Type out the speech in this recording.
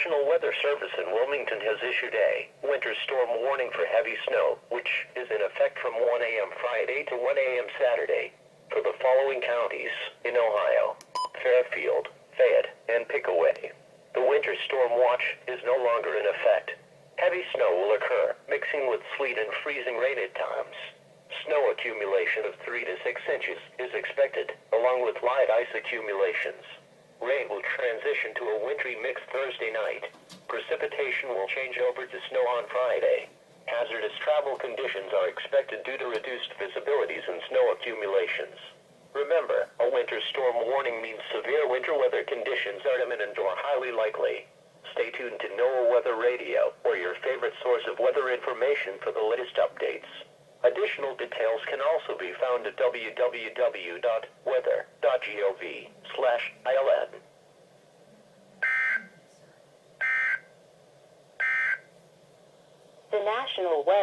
National Weather Service in Wilmington has issued a winter storm warning for heavy snow, which is in effect from 1 a.m. Friday to 1 a.m. Saturday for the following counties in Ohio: Fairfield, Fayette, and Pickaway. The winter storm watch is no longer in effect. Heavy snow will occur, mixing with sleet and freezing rain at times. Snow accumulation of 3 to 6 inches is expected, along with light ice accumulations. Rain will transition to a wintry mix Thursday night. Precipitation will change over to snow on Friday. Hazardous travel conditions are expected due to reduced visibilities and snow accumulations. Remember, a winter storm warning means severe winter weather conditions are imminent or highly likely. Stay tuned to NOAA Weather Radio, or your favorite source of weather information for the latest updates. Additional details can also be found at www.weather.gov/ILN. The National Weather